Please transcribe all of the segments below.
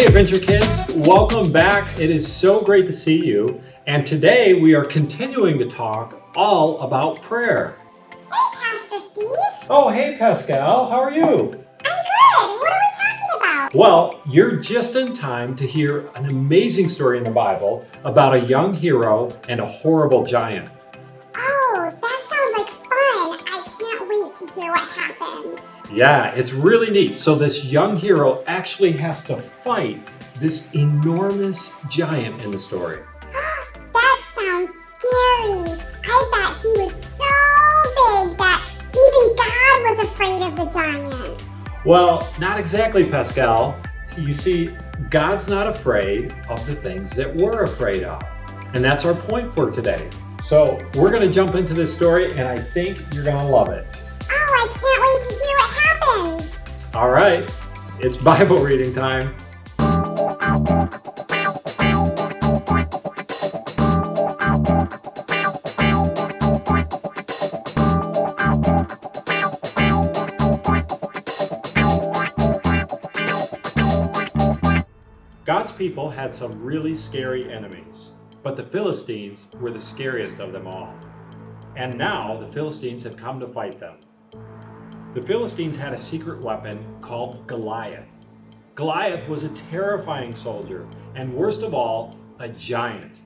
Hey Adventure Kids, welcome back. It is so great to see you. And today we are continuing to talk all about prayer. Hey, Pastor Steve. Oh, hey Pascal, how are you? I'm good. What are we talking about? Well, you're just in time to hear an amazing story in the Bible about a young hero and a horrible giant. Oh, that sounds like fun. I can't wait to hear what happens. Yeah, it's really neat. So this young hero actually has to fight this enormous giant in the story. That sounds scary. I bet he was so big that even God was afraid of the giant. Well, not exactly, Pascal. So you see, God's not afraid of the things that we're afraid of. And that's our point for today. So we're going to jump into this story, and I think you're going to love it. Oh, I can't wait to hear what happens. All right, it's Bible reading time. God's people had some really scary enemies, but the Philistines were the scariest of them all. And now the Philistines had come to fight them. The Philistines had a secret weapon called Goliath. Goliath was a terrifying soldier, and worst of all, a giant.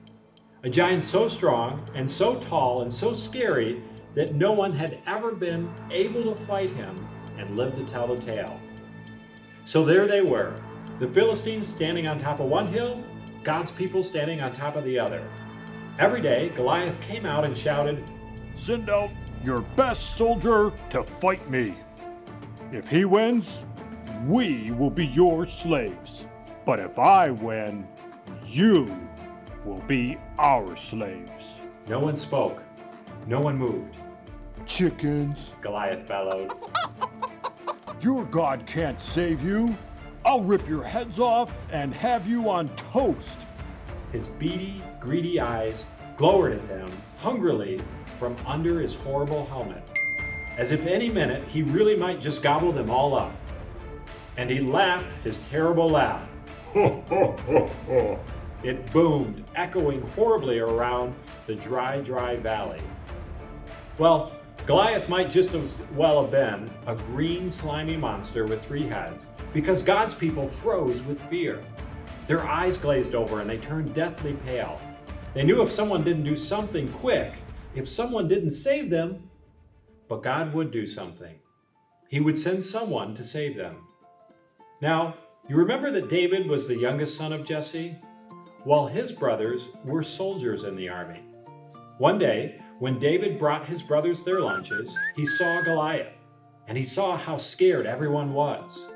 A giant so strong and so tall and so scary that no one had ever been able to fight him and live to tell the tale. So there they were, the Philistines standing on top of one hill, God's people standing on top of the other. Every day, Goliath came out and shouted, "Send out your best soldier to fight me. If he wins, we will be your slaves. But if I win, you will be our slaves." No one spoke. No one moved. Chickens, Goliath bellowed. your God can't save you. I'll rip your heads off and have you on toast. His beady, greedy eyes glowered at them hungrily from under his horrible helmet, as if any minute he really might just gobble them all up. And he laughed his terrible laugh. It boomed, echoing horribly around the dry valley. Well, Goliath might just as well have been a green, slimy monster with three heads, because God's people froze with fear. Their eyes glazed over and they turned deathly pale. They knew if someone didn't do something quick, if someone didn't save them, but God would do something. He would send someone to save them. Now, you remember that David was the youngest son of Jesse? Well, his brothers were soldiers in the army. One day, when David brought his brothers their lunches, he saw Goliath, and he saw how scared everyone was.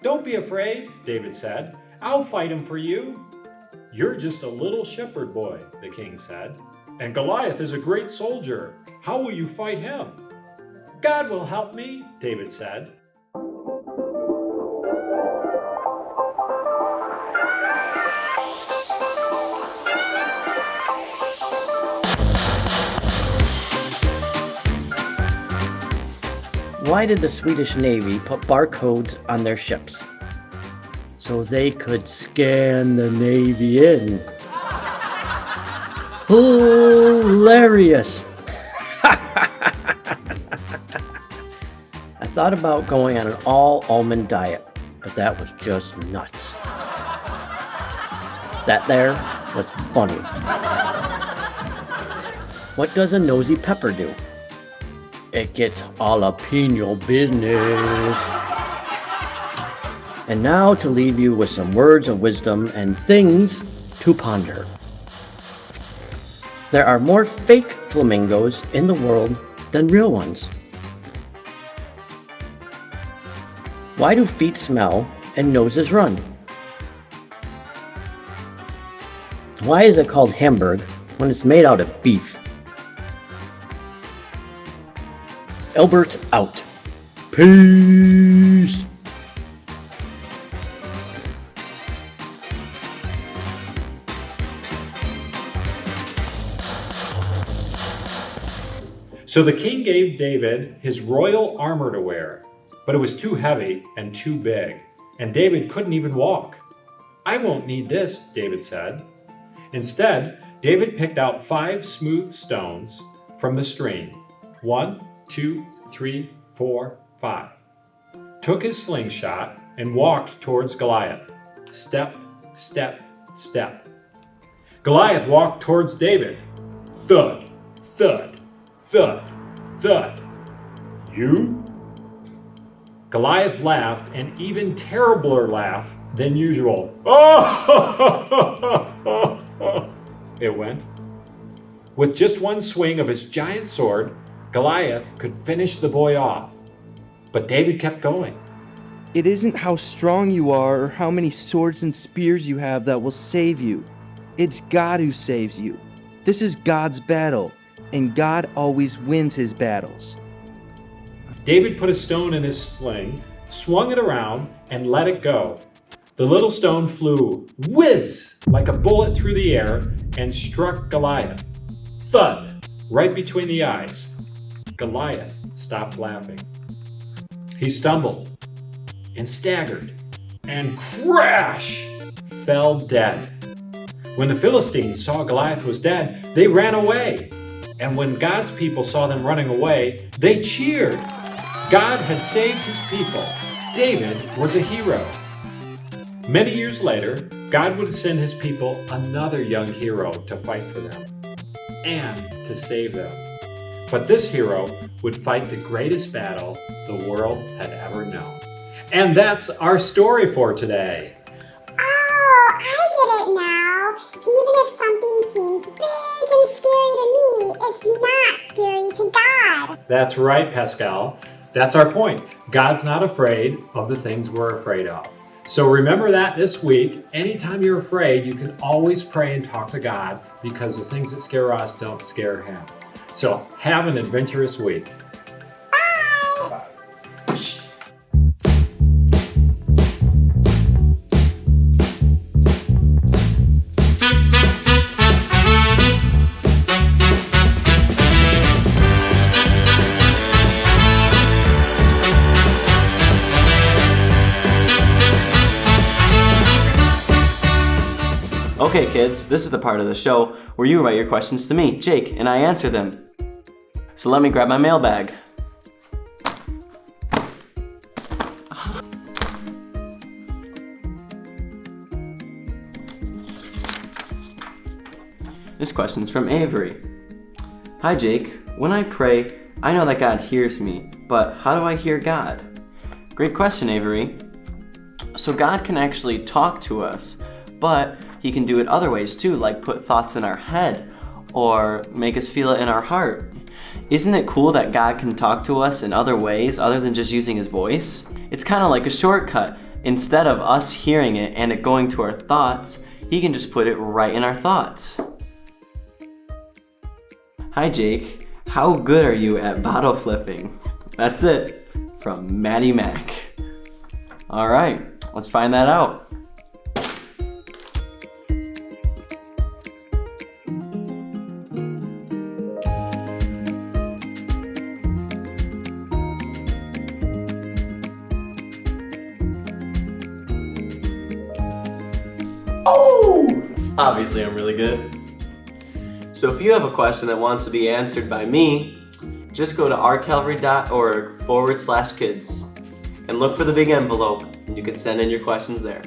"Don't be afraid," David said. "I'll fight him for you." "You're just a little shepherd boy," the king said. "And Goliath is a great soldier. How will you fight him?" "God will help me," David said. Why did the Swedish Navy put barcodes on their ships? So they could scan the Navy in. Hilarious! I thought about going on an all-almond diet, but that was just nuts. That there was funny. What does a nosy pepper do? It gets jalapeno business. And now to leave you with some words of wisdom and things to ponder. There are more fake flamingos in the world than real ones. Why do feet smell and noses run? Why is it called Hamburg when it's made out of beef? Albert out. Peace. So the king gave David his royal armor to wear, but it was too heavy and too big, and David couldn't even walk. I won't need this, David said. Instead, David picked out 5 smooth stones from the stream. 1, 2, 3, 4, 5. Took his slingshot and walked towards Goliath. Step, step, step. Goliath walked towards David. Thud, thud, thud, thud. You? Goliath laughed an even terribler laugh than usual. Oh! It went. With just one swing of his giant sword, Goliath could finish the boy off. But David kept going. It isn't how strong you are or how many swords and spears you have that will save you. It's God who saves you. This is God's battle, and God always wins his battles. David put a stone in his sling, swung it around, and let it go. The little stone flew, whiz, like a bullet through the air and struck Goliath. Thud, right between the eyes. Goliath stopped laughing. He stumbled and staggered and crash fell dead. When the Philistines saw Goliath was dead, they ran away. And when God's people saw them running away, they cheered. God had saved his people. David was a hero. Many years later, God would send his people another young hero to fight for them and to save them. But this hero would fight the greatest battle the world had ever known. And that's our story for today. Oh, I get it now. Even if something seems big and scary to me, it's not scary to God. That's right, Pascal. That's our point. God's not afraid of the things we're afraid of. So remember that this week. Anytime you're afraid, you can always pray and talk to God because the things that scare us don't scare him. So have an adventurous week. Bye. Okay kids, this is the part of the show where you write your questions to me, Jake, and I answer them. So let me grab my mailbag. This question's from Avery. Hi Jake, when I pray, I know that God hears me, but how do I hear God? Great question, Avery. So God can actually talk to us, but he can do it other ways too, like put thoughts in our head or make us feel it in our heart. Isn't it cool that God can talk to us in other ways other than just using his voice? It's kind of like a shortcut. Instead of us hearing it and it going to our thoughts, he can just put it right in our thoughts. Hi Jake, how good are you at bottle flipping? That's it, from Maddie Mac. Alright, let's find that out. Obviously I'm really good. So if you have a question that wants to be answered by me, just go to ourcalvary.org/kids and look for the big envelope and you can send in your questions there.